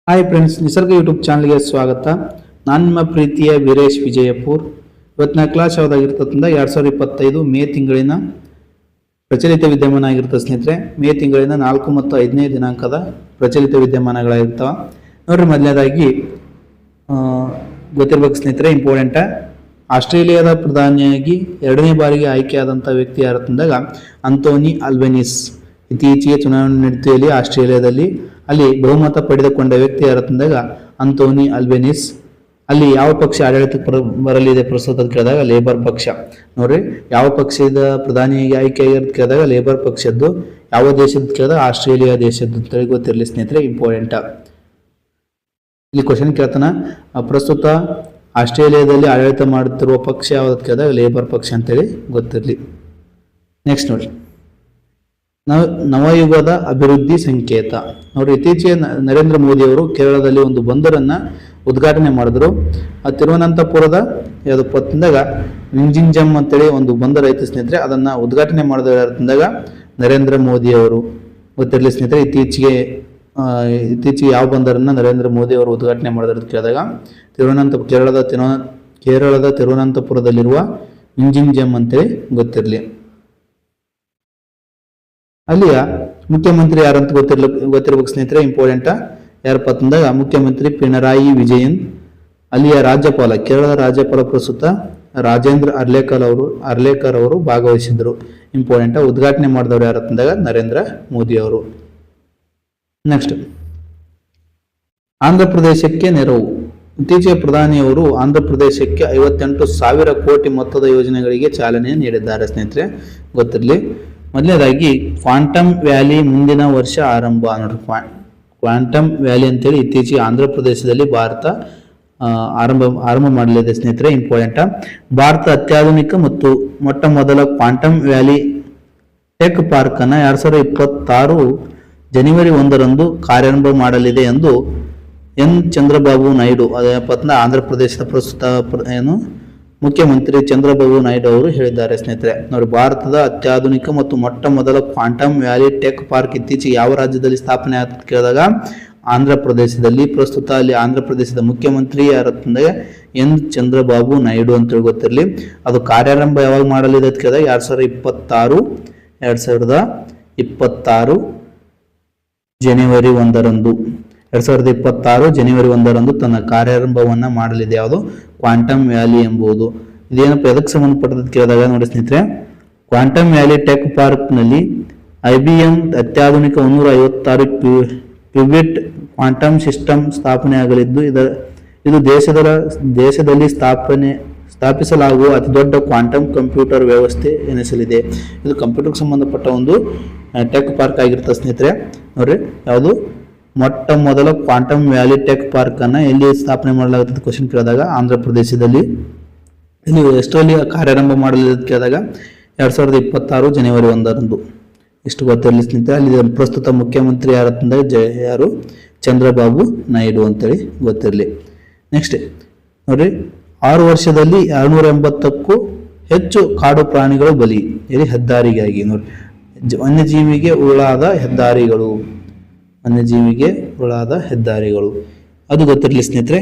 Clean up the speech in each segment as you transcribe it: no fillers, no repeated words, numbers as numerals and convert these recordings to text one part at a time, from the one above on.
Hi friends, ನಿಸರ್ಗ YouTube ಚಾನಲ್ಗೆ ಸ್ವಾಗತ. ನಾನು ನಿಮ್ಮ ಪ್ರೀತಿಯ ವೀರೇಶ್ ವಿಜಯಪುರ್. ಇವತ್ತಿನ ಕ್ಲಾಸ್ ಯಾವುದಾಗಿರ್ತದಂದ್ರೆ 2025 ಮೇ ತಿಂಗಳಿನ ಪ್ರಚಲಿತ ವಿದ್ಯಮಾನ ಆಗಿರ್ತದೆ ಸ್ನೇಹಿತರೆ. ಮೇ ತಿಂಗಳಿನ 4 ಮತ್ತು 5ನೇ ದಿನಾಂಕದ ಪ್ರಚಲಿತ ವಿದ್ಯಮಾನಗಳಾಗಿರ್ತಾವೆ ನೋಡ್ರಿ. ಮೊದಲನೇದಾಗಿ ಗೊತ್ತಿರ್ಬೇಕು ಸ್ನೇಹಿತರೆ, ಇಂಪಾರ್ಟೆಂಟ್. ಆಸ್ಟ್ರೇಲಿಯಾದ ಪ್ರಧಾನಿಯಾಗಿ 2ನೇ ಬಾರಿಗೆ ಆಯ್ಕೆಯಾದಂಥ ವ್ಯಕ್ತಿ ಯಾರಂದಾಗ ಆಂಥೋನಿ ಅಲ್ಬನೀಸ್. ಇತ್ತೀಚೆಗೆ ಚುನಾವಣೆ ನಡೆಯುತ್ತಿಯಲ್ಲಿ ಆಸ್ಟ್ರೇಲಿಯಾದಲ್ಲಿ ಅಲ್ಲಿ ಬಹುಮತ ಪಡೆದುಕೊಂಡ ವ್ಯಕ್ತಿ ಯಾರಂದಾಗ ಆಂಥೋನಿ ಅಲ್ಬನೀಸ್. ಅಲ್ಲಿ ಯಾವ ಪಕ್ಷ ಆಡಳಿತಕ್ಕೆ ಬರಲಿದೆ ಪ್ರಸ್ತುತ ಅಂತ ಕೇಳಿದಾಗ ಲೇಬರ್ ಪಕ್ಷ. ನೋಡ್ರಿ, ಯಾವ ಪಕ್ಷದ ಪ್ರಧಾನಿಯಾಗಿ ಆಯ್ಕೆ ಆಗಿರೋದು ಕೇಳಿದಾಗ ಲೇಬರ್ ಪಕ್ಷದ್ದು. ಯಾವ ದೇಶದ ಕೇಳಿದಾಗ ಆಸ್ಟ್ರೇಲಿಯಾ ದೇಶದ್ದು ಅಂತೇಳಿ ಗೊತ್ತಿರಲಿ ಸ್ನೇಹಿತರೆ, ಇಂಪಾರ್ಟೆಂಟ್. ಇಲ್ಲಿ ಕ್ವಶನ್ ಕೇಳ್ತಾನ, ಪ್ರಸ್ತುತ ಆಸ್ಟ್ರೇಲಿಯಾದಲ್ಲಿ ಆಡಳಿತ ಮಾಡುತ್ತಿರುವ ಪಕ್ಷ ಯಾವ್ದು ಕೇಳಿದಾಗ ಲೇಬರ್ ಪಕ್ಷ ಅಂತೇಳಿ ಗೊತ್ತಿರಲಿ. ನೆಕ್ಸ್ಟ್ ನೋಡಿ, ನವಯುಗದ ಅಭಿವೃದ್ಧಿ ಸಂಕೇತ. ನೋಡಿ, ಇತ್ತೀಚೆಗೆ ನರೇಂದ್ರ ಮೋದಿ ಅವರು ಕೇರಳದಲ್ಲಿ ಒಂದು ಬಂದರನ್ನ ಉದ್ಘಾಟನೆ ಮಾಡಿದ್ರು. ಆ ತಿರುವನಂತಪುರದ ಪತ್ತಂದಾಗ ವಿಂಜಿಂಜಮ್ ಅಂತೇಳಿ ಒಂದು ಬಂದರ್ ಐತಿ ಸ್ನೇಹಿತರೆ. ಅದನ್ನ ಉದ್ಘಾಟನೆ ಮಾಡಿದಾಗ ನರೇಂದ್ರ ಮೋದಿ ಅವರು. ಗೊತ್ತಿರಲಿ ಸ್ನೇಹಿತರೆ, ಇತ್ತೀಚೆಗೆ ಯಾವ ಬಂದರನ್ನ ನರೇಂದ್ರ ಮೋದಿ ಅವರು ಉದ್ಘಾಟನೆ ಮಾಡಿದ್ರು ಅಂತ ಕೇಳಿದಾಗ ಕೇರಳದ ತಿರುವನಂತಪುರದಲ್ಲಿರುವ ವಿಂಜಿಂಜಮ್ ಅಂತೇಳಿ ಗೊತ್ತಿರಲಿ. ಅಲ್ಲಿಯ ಮುಖ್ಯಮಂತ್ರಿ ಯಾರಂತ ಗೊತ್ತಿರ್ಬೇಕು ಸ್ನೇಹಿತರೆ, ಇಂಪಾರ್ಟೆಂಟ್. ಯಾರಪ್ಪ ಅಂತಂದಾಗ ಮುಖ್ಯಮಂತ್ರಿ ಪಿಣರಾಯಿ ವಿಜಯನ್. ಅಲ್ಲಿಯ ರಾಜ್ಯಪಾಲ, ಕೇರಳದ ರಾಜ್ಯಪಾಲ ಪ್ರಸ್ತುತ ರಾಜೇಂದ್ರ ಅರ್ಲೇಕರ್ ಅವರು ಭಾಗವಹಿಸಿದ್ರು. ಇಂಪಾರ್ಟೆಂಟ್. ಉದ್ಘಾಟನೆ ಮಾಡಿದವರು ಯಾರಂತಂದಾಗ ನರೇಂದ್ರ ಮೋದಿ ಅವರು. ನೆಕ್ಸ್ಟ್, ಆಂಧ್ರ ಪ್ರದೇಶಕ್ಕೆ ನೆರವು. ಇತ್ತೀಚೆಗೆ ಪ್ರಧಾನಿಯವರು ಆಂಧ್ರ ಪ್ರದೇಶಕ್ಕೆ 58,000 ಕೋಟಿ ಮೊತ್ತದ ಯೋಜನೆಗಳಿಗೆ ಚಾಲನೆ ನೀಡಿದ್ದಾರೆ ಸ್ನೇಹಿತರೆ, ಗೊತ್ತಿರಲಿ. ಮೊದಲನೇದಾಗಿ ಕ್ವಾಂಟಮ್ ವ್ಯಾಲಿ ಮುಂದಿನ ವರ್ಷ ಆರಂಭ. ನೋಡ್ರಿ, ಕ್ವಾಂಟಮ್ ವ್ಯಾಲಿ ಅಂತೇಳಿ ಇತ್ತೀಚೆಗೆ ಆಂಧ್ರ ಪ್ರದೇಶದಲ್ಲಿ ಭಾರತ ಆರಂಭ ಮಾಡಲಿದೆ ಸ್ನೇಹಿತರೆ, ಇಂಪಾರ್ಟೆಂಟ್. ಭಾರತ ಅತ್ಯಾಧುನಿಕ ಮತ್ತು ಮೊಟ್ಟ ಮೊದಲ ಕ್ವಾಂಟಮ್ ವ್ಯಾಲಿ ಟೆಕ್ ಪಾರ್ಕ್ ಅನ್ನ 2026 ಜನವರಿ 1ರಂದು ಕಾರ್ಯಾರಂಭ ಮಾಡಲಿದೆ ಎಂದು ಎನ್ ಚಂದ್ರಬಾಬು ನಾಯ್ಡು, ಆಂಧ್ರ ಪ್ರದೇಶದ ಪ್ರಸ್ತುತ ಮುಖ್ಯಮಂತ್ರಿ ಚಂದ್ರಬಾಬು ನಾಯ್ಡು ಅವರು ಹೇಳಿದ್ದಾರೆ ಸ್ನೇಹಿತರೆ. ನೋಡಿ, ಭಾರತದ ಅತ್ಯಾಧುನಿಕ ಮತ್ತು ಮೊಟ್ಟ ಮೊದಲ ಕ್ವಾಂಟಮ್ ವ್ಯಾಲಿ ಟೆಕ್ ಪಾರ್ಕ್ ಇತ್ತೀಚೆಗೆ ಯಾವ ರಾಜ್ಯದಲ್ಲಿ ಸ್ಥಾಪನೆ ಆಗುತ್ತೆ ಕೇಳಿದಾಗ ಆಂಧ್ರ ಪ್ರದೇಶದಲ್ಲಿ. ಪ್ರಸ್ತುತ ಅಲ್ಲಿ ಆಂಧ್ರ ಪ್ರದೇಶದ ಮುಖ್ಯಮಂತ್ರಿ ಯಾರಂತಂದ್ರೆ ಎನ್ ಚಂದ್ರಬಾಬು ನಾಯ್ಡು ಅಂತೇಳಿ ಗೊತ್ತಿರಲಿ. ಅದು ಕಾರ್ಯಾರಂಭ ಯಾವಾಗ ಮಾಡಲಿದೆ ಅಂತ ಕೇಳಿದಾಗ 2026 ಜನವರಿ 1ರಂದು 2026 ಜನವರಿ 1ರಂದು ತನ್ನ ಕಾರ್ಯಾರಂಭವನ್ನ ಮಾಡಲಿದೆ. ಯಾವುದು? ಕ್ವಾಂಟಮ್ ವ್ಯಾಲಿ ಎಂಬುದು. ಇದೇನಪ್ಪ, ಎದಕ್ಕೆ ಸಂಬಂಧಪಟ್ಟದ ಕೇಳಿದಾಗ ನೋಡಿ ಸ್ನೇಹಿತರೆ, ಕ್ವಾಂಟಮ್ ವ್ಯಾಲಿ ಟೆಕ್ ಪಾರ್ಕ್ ನಲ್ಲಿ IBM ಅತ್ಯಾಧುನಿಕ 156 ಕ್ಯೂಬಿಟ್ ಕ್ವಾಂಟಮ್ ಸಿಸ್ಟಮ್ ಸ್ಥಾಪನೆ ಆಗಲಿದ್ದು ಇದು ದೇಶದಲ್ಲಿ ಸ್ಥಾಪಿಸಲಾಗುವ ಅತಿ ದೊಡ್ಡ ಕ್ವಾಂಟಮ್ ಕಂಪ್ಯೂಟರ್ ವ್ಯವಸ್ಥೆ ಎನಿಸಲಿದೆ. ಇದು ಕಂಪ್ಯೂಟರ್ಗೆ ಸಂಬಂಧಪಟ್ಟ ಒಂದು ಟೆಕ್ ಪಾರ್ಕ್ ಆಗಿರ್ತದೆ ಸ್ನೇಹಿತರೆ. ನೋಡ್ರಿ, ಯಾವುದು? ಮೊಟ್ಟ ಮೊದಲ ಕ್ವಾಂಟಮ್ ವ್ಯಾಲಿ ಟೆಕ್ ಪಾರ್ಕ್ ಅನ್ನ ಎಲ್ಲಿ ಸ್ಥಾಪನೆ ಮಾಡಲಾಗುತ್ತದೆ ಕ್ವಶನ್ ಕೇಳಿದಾಗ ಆಂಧ್ರ ಪ್ರದೇಶದಲ್ಲಿ. ಇಲ್ಲಿ ಎಷ್ಟರಲ್ಲಿ ಕಾರ್ಯಾರಂಭ ಮಾಡಲಿದೆ ಕೇಳಿದಾಗ 2026 ಜನವರಿ 1ರಂದು. ಇಷ್ಟು ಗೊತ್ತಿರಲಿ ಸ್ನೇಹಿತರೆ. ಅಲ್ಲಿ ಪ್ರಸ್ತುತ ಮುಖ್ಯಮಂತ್ರಿ ಯಾರಂತಂದ್ರೆ ಯಾರು? ಚಂದ್ರಬಾಬು ನಾಯ್ಡು ಅಂತೇಳಿ ಗೊತ್ತಿರಲಿ. ನೆಕ್ಸ್ಟ್ ನೋಡ್ರಿ, 6 ವರ್ಷದಲ್ಲಿ 280ಕ್ಕೂ ಹೆಚ್ಚು ಕಾಡು ಪ್ರಾಣಿಗಳು ಬಲಿ. ಇಲ್ಲಿ ಹೆದ್ದಾರಿಗಾಗಿ. ನೋಡಿ, ವನ್ಯಜೀವಿಗೆ ಉರುಳಾದ ಹೆದ್ದಾರಿಗಳು ಅದು ಗೊತ್ತಿರಲಿ ಸ್ನೇಹಿತರೆ.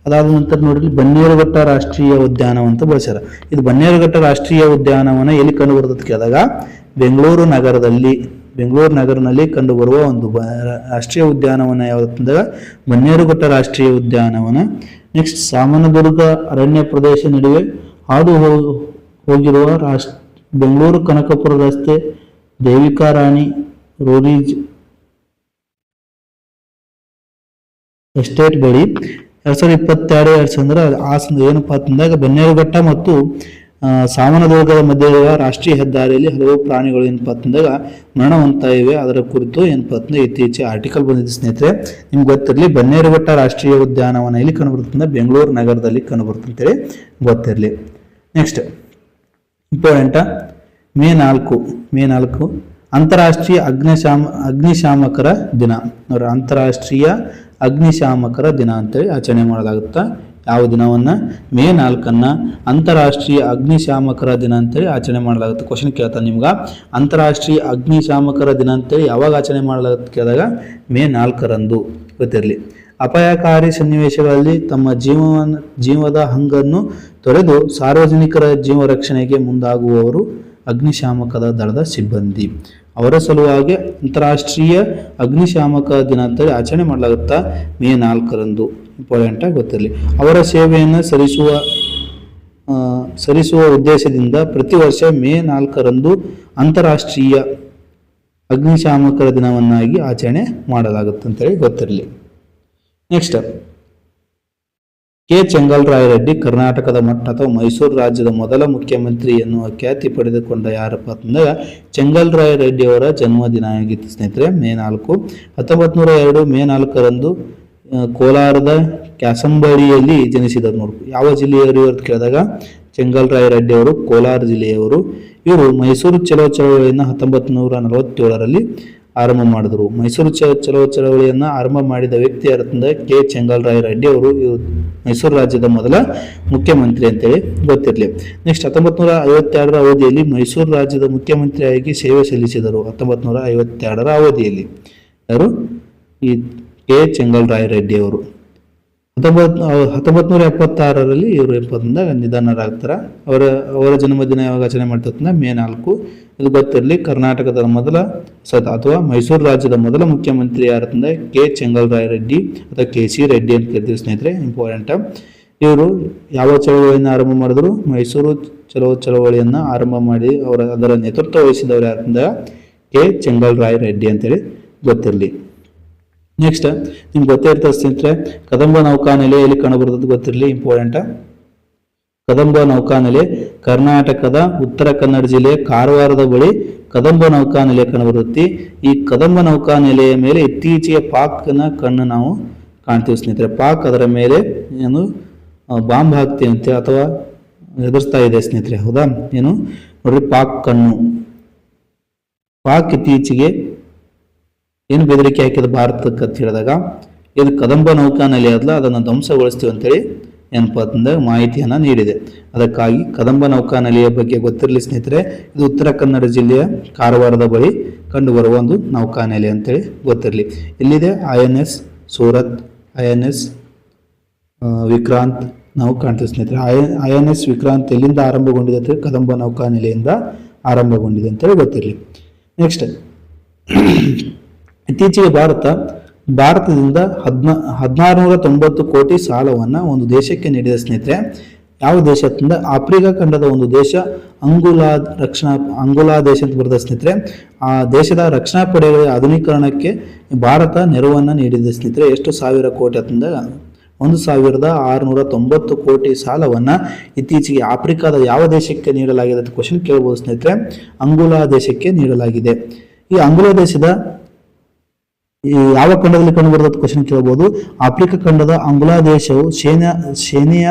ಅದಾದ ನಂತರ ನೋಡ್ರಿ, ಬನ್ನೇರುಘಟ್ಟ ರಾಷ್ಟ್ರೀಯ ಉದ್ಯಾನವನ ಅಂತ ಬಳಸ್ಯಾರ. ಇದು ಬನ್ನೇರುಘಟ್ಟ ರಾಷ್ಟ್ರೀಯ ಉದ್ಯಾನವನ ಎಲ್ಲಿ ಕಂಡು ಬರ್ತದೆ ಕೇಳಿದಾಗ ಬೆಂಗಳೂರು ನಗರದಲ್ಲಿ ಕಂಡು ಬರುವ ಒಂದು ರಾಷ್ಟ್ರೀಯ ಉದ್ಯಾನವನ ಯಾವ್ದಂದಾಗ ಬನ್ನೇರುಘಟ್ಟ ರಾಷ್ಟ್ರೀಯ ಉದ್ಯಾನವನ. ನೆಕ್ಸ್ಟ್, ಸಾಮನದುರ್ಗ ಅರಣ್ಯ ಪ್ರದೇಶ ನಡುವೆ ಹಾದು ಹೋಗಿರುವ ಬೆಂಗಳೂರು ಕನಕಪುರ ರಸ್ತೆ ದೇವಿಕಾ ರಾಣಿ ರೋರೀಜ್ ಎಸ್ಟೇಟ್ ಬಳಿ 2022 ಏನಪ್ಪಾ ಅಂತಂದಾಗ ಬನ್ನೇರುಘಟ್ಟ ಮತ್ತು ಸಾಮನದುರ್ಗದ ಮಧ್ಯೆಯ ರಾಷ್ಟ್ರೀಯ ಹೆದ್ದಾರಿಯಲ್ಲಿ ಹಲವು ಪ್ರಾಣಿಗಳು ಏನಪ್ಪಾ ಅಂತಂದಾಗ ಮರಣವಂತಾಯಿವೆ. ಅದರ ಕುರಿತು ಏನಪ್ಪಾ ಅಂತಂದ್ರೆ ಇತ್ತೀಚೆಗೆ ಆರ್ಟಿಕಲ್ ಬಂದಿದೆ ಸ್ನೇಹಿತರೆ, ನಿಮ್ಗೆ ಗೊತ್ತಿರಲಿ. ಬನ್ನೇರುಘಟ್ಟ ರಾಷ್ಟ್ರೀಯ ಉದ್ಯಾನವನ ಎಲ್ಲಿ ಕಂಡುಬರ್ತಂದ್ರೆ ಬೆಂಗಳೂರು ನಗರದಲ್ಲಿ ಕಂಡುಬರುತ್ತೆ ಅಂತೇಳಿ ಗೊತ್ತಿರಲಿ. ನೆಕ್ಸ್ಟ್ ಇಂಪಾರ್ಟೆಂಟ್, ಮೇ 4 ಅಂತಾರಾಷ್ಟ್ರೀಯ ಅಗ್ನಿಶಾಮಕರ ದಿನ. ನೋಡಿ, ಅಂತಾರಾಷ್ಟ್ರೀಯ ಅಗ್ನಿಶಾಮಕರ ದಿನ ಅಂತೇಳಿ ಆಚರಣೆ ಮಾಡಲಾಗುತ್ತಾ. ಯಾವ ದಿನವನ್ನ ಮೇ 4 ಅಂತಾರಾಷ್ಟ್ರೀಯ ಅಗ್ನಿಶಾಮಕರ ದಿನ ಅಂತೇಳಿ ಆಚರಣೆ ಮಾಡಲಾಗುತ್ತೆ. ಕ್ವಶನ್ ಕೇಳ್ತಾನೆ ನಿಮ್ಗೆ, ಅಂತಾರಾಷ್ಟ್ರೀಯ ಅಗ್ನಿಶಾಮಕರ ದಿನ ಅಂತೇಳಿ ಯಾವಾಗ ಆಚರಣೆ ಮಾಡಲಾಗುತ್ತೆ ಕೇಳಿದಾಗ ಮೇ 4 ಗೊತ್ತಿರಲಿ. ಅಪಾಯಕಾರಿ ಸನ್ನಿವೇಶಗಳಲ್ಲಿ ತಮ್ಮ ಜೀವದ ಹಂಗನ್ನು ತೊರೆದು ಸಾರ್ವಜನಿಕರ ಜೀವ ರಕ್ಷಣೆಗೆ ಮುಂದಾಗುವವರು ಅಗ್ನಿಶಾಮಕದ ದಳದ ಸಿಬ್ಬಂದಿ. ಅವರ ಸಲುವಾಗಿ ಅಂತಾರಾಷ್ಟ್ರೀಯ ಅಗ್ನಿಶಾಮಕ ದಿನ ಅಂತೇಳಿ ಆಚರಣೆ ಮಾಡಲಾಗುತ್ತಾ ಮೇ 4 ಇಂಪಾರ್ಟೆಂಟ್ ಆಗಿ ಗೊತ್ತಿರಲಿ. ಅವರ ಸೇವೆಯನ್ನು ಸರಿಸುವ ಉದ್ದೇಶದಿಂದ ಪ್ರತಿ ವರ್ಷ ಮೇ 4 ಅಂತಾರಾಷ್ಟ್ರೀಯ ಅಗ್ನಿಶಾಮಕರ ದಿನವನ್ನಾಗಿ ಆಚರಣೆ ಮಾಡಲಾಗುತ್ತೆ ಅಂತೇಳಿ ಗೊತ್ತಿರಲಿ. Next, K. ಚೆಂಗಲ್ರಾಯರೆಡ್ಡಿ ಕರ್ನಾಟಕದ ಮಟ್ಟ ಅಥವಾ ಮೈಸೂರು ರಾಜ್ಯದ ಮೊದಲ ಮುಖ್ಯಮಂತ್ರಿ ಎನ್ನುವ ಖ್ಯಾತಿ ಪಡೆದುಕೊಂಡ ಯಾರಪ್ಪ ಅಂತಂದಾಗ ಚೆಂಗಲ್ರಾಯರೆಡ್ಡಿ ಅವರ ಜನ್ಮದಿನ ಆಗಿತ್ತು ಸ್ನೇಹಿತರೆ, ಮೇ 4. 1902 ಮೇ 4 ಕೋಲಾರದ ಕ್ಯಾಸಂಬಳಿಯಲ್ಲಿ ಜನಿಸಿದರು. ನೋಡಿ, ಯಾವ ಜಿಲ್ಲೆಯವರು ಅಂತ ಕೇಳಿದಾಗ ಚೆಂಗಲ್ರಾಯರೆಡ್ಡಿ ಅವರು ಕೋಲಾರ ಜಿಲ್ಲೆಯವರು. ಇವರು ಮೈಸೂರು ಚಲೋ ಚಳವಳಿಯನ್ನು 1947ರಲ್ಲಿ ಆರಂಭ ಮಾಡಿದರು. ಮೈಸೂರು ಚಲೋ ಚಳವಳಿಯನ್ನು ಆರಂಭ ಮಾಡಿದ ವ್ಯಕ್ತಿ ಯಾರಂದ್ರೆ ಕೆ. ಚೆಂಗಲ್ರಾಯರೆಡ್ಡಿ ಅವರು. ಮೈಸೂರು ರಾಜ್ಯದ ಮೊದಲ ಮುಖ್ಯಮಂತ್ರಿ ಅಂತೇಳಿ ಗೊತ್ತಿರಲಿ. ನೆಕ್ಸ್ಟ್, 1952ರ ಅವಧಿಯಲ್ಲಿ ಮೈಸೂರು ರಾಜ್ಯದ ಮುಖ್ಯಮಂತ್ರಿಯಾಗಿ ಸೇವೆ ಸಲ್ಲಿಸಿದರು. 1952ರ ಅವಧಿಯಲ್ಲಿ ಯಾರು? ಈ ಕೆ. ಚೆಂಗಲ್ರಾಯರೆಡ್ಡಿ ಅವರು. 1976ರಲ್ಲಿ ಇವರು ನಿಧನರಾಗ್ತಾರೆ. ಅವರ ಜನ್ಮದಿನ ಯಾವಾಗ ಆಚರಣೆ ಮಾಡ್ತಾರೆ? ಮೇ 4. ಇದು ಗೊತ್ತಿರಲಿ. ಕರ್ನಾಟಕದ ಮೊದಲ ಅಥವಾ ಮೈಸೂರು ರಾಜ್ಯದ ಮೊದಲ ಮುಖ್ಯಮಂತ್ರಿ ಯಾರಂದ್ರೆ ಕೆ. ಚೆಂಗಲ್ರಾಯರೆಡ್ಡಿ ಅಥವಾ ಕೆ.ಸಿ. ರೆಡ್ಡಿ ಅಂತ ಕರಿತೀವಿ ಸ್ನೇಹಿತರೆ, ಇಂಪಾರ್ಟೆಂಟ್. ಇವರು ಯಾವ ಚಳವಳಿಯನ್ನು ಆರಂಭ ಮಾಡಿದ್ರು? ಮೈಸೂರು ಚಳವಳಿಯನ್ನು ಆರಂಭ ಮಾಡಿ ಅದರ ನೇತೃತ್ವ ವಹಿಸಿದವರು ಯಾರಂದ್ರೆ ಕೆ. ಚೆಂಗಲ್ರಾಯರೆಡ್ಡಿ ಅಂತೇಳಿ ಗೊತ್ತಿರಲಿ. ನೆಕ್ಸ್ಟ್, ನಿಮ್ಗೆ ಗೊತ್ತೇ ಇರ್ತದೆ ಸ್ನೇಹಿತರೆ, ಕದಂಬ ನೌಕಾನೆಲೆಯಲ್ಲಿ ಕಂಡುಬರುತ್ತದೆ ಗೊತ್ತಿರಲಿ, ಇಂಪಾರ್ಟೆಂಟ್. ಕದಂಬ ನೌಕಾನೆಲೆ ಕರ್ನಾಟಕದ ಉತ್ತರ ಕನ್ನಡ ಜಿಲ್ಲೆಯ ಕಾರವಾರದ ಬಳಿ ಕದಂಬ ನೌಕಾನೆಲೆ ಕಂಡುಬರುತ್ತೆ. ಈ ಕದಂಬ ನೌಕಾನೆಲೆಯ ಮೇಲೆ ಇತ್ತೀಚೆಗೆ ಪಾಕ್ನ ಕಣ್ಣು ನಾವು ಕಾಣ್ತೀವಿ ಸ್ನೇಹಿತರೆ. ಪಾಕ್ ಅದರ ಮೇಲೆ ಏನು ಬಾಂಬ್ ಹಾಕ್ತೀವಂತೆ ಅಥವಾ ಎದುರಿಸ್ತಾ ಇದೆ ಸ್ನೇಹಿತರೆ, ಹೌದಾ? ಏನು ನೋಡ್ರಿ, ಪಾಕ್ ಕಣ್ಣು. ಪಾಕ್ ಇತ್ತೀಚೆಗೆ ಏನು ಬೆದರಿಕೆ ಹಾಕಿದ ಭಾರತಕ್ಕೆ ಅಂತ ಹೇಳಿದಾಗ ಇದು ಕದಂಬ ನೌಕಾನೆಲೆ ಅಲ್ಲ, ಅದನ್ನು ಧ್ವಂಸಗೊಳಿಸ್ತೀವಿ ಅಂತೇಳಿ ಏನಪ್ಪ ಅಂತಂದಾಗ ಮಾಹಿತಿಯನ್ನು ನೀಡಿದೆ. ಅದಕ್ಕಾಗಿ ಕದಂಬ ನೌಕಾನೆಲೆಯ ಬಗ್ಗೆ ಗೊತ್ತಿರಲಿ ಸ್ನೇಹಿತರೆ. ಇದು ಉತ್ತರ ಕನ್ನಡ ಜಿಲ್ಲೆಯ ಕಾರವಾರದ ಬಳಿ ಕಂಡುಬರುವ ಒಂದು ನೌಕಾನೆಲೆ ಅಂತೇಳಿ ಗೊತ್ತಿರಲಿ. ಇಲ್ಲಿದೆ INS ಸೂರತ್, INS ವಿಕ್ರಾಂತ್ ನಾವು ಕಾಣ್ತೀವಿ ಸ್ನೇಹಿತರೆ. INS ವಿಕ್ರಾಂತ್ ಎಲ್ಲಿಂದ ಆರಂಭಗೊಂಡಿದೆ ಅಂತ ಕದಂಬ ನೌಕಾನೆಲೆಯಿಂದ ಆರಂಭಗೊಂಡಿದೆ ಅಂತೇಳಿ ಗೊತ್ತಿರಲಿ. ನೆಕ್ಸ್ಟ್, ಇತ್ತೀಚೆಗೆ ಭಾರತದಿಂದ 1690 ಕೋಟಿ ಸಾಲವನ್ನು ಒಂದು ದೇಶಕ್ಕೆ ನೀಡಿದ ಸ್ನೇಹಿತರೆ. ಯಾವ ದೇಶ ಅಂತಂದ್ರೆ ಆಫ್ರಿಕಾ ಖಂಡದ ಒಂದು ದೇಶ, ಅಂಗೋಲಾ ದೇಶ ಅಂತ ಬರ್ತದೆ ಸ್ನೇಹಿತರೆ. ಆ ದೇಶದ ರಕ್ಷಣಾ ಪಡೆಗಳ ಆಧುನೀಕರಣಕ್ಕೆ ಭಾರತ ನೆರವನ್ನು ನೀಡಿದೆ ಸ್ನೇಹಿತರೆ. ಎಷ್ಟು ಸಾವಿರ ಕೋಟಿ ಅಂತಂದ್ರೆ 1690 ಕೋಟಿ ಸಾಲವನ್ನು ಇತ್ತೀಚೆಗೆ ಆಫ್ರಿಕಾದ ಯಾವ ದೇಶಕ್ಕೆ ನೀಡಲಾಗಿದೆ ಅಂತ ಕ್ವಶನ್ ಕೇಳಬಹುದು ಸ್ನೇಹಿತರೆ. ಅಂಗೋಲಾ ದೇಶಕ್ಕೆ ನೀಡಲಾಗಿದೆ. ಈ ಅಂಗೋಲಾ ದೇಶದ ಯಾವ ಖಂಡದಲ್ಲಿ ಕಂಡುಬರುತ್ತದೆ ಕ್ವಶನ್ ಕೇಳಬಹುದು. ಆಫ್ರಿಕಾ ಖಂಡದ ಅಂಗೋಲಾ ದೇಶವು ಸೇನೆಯ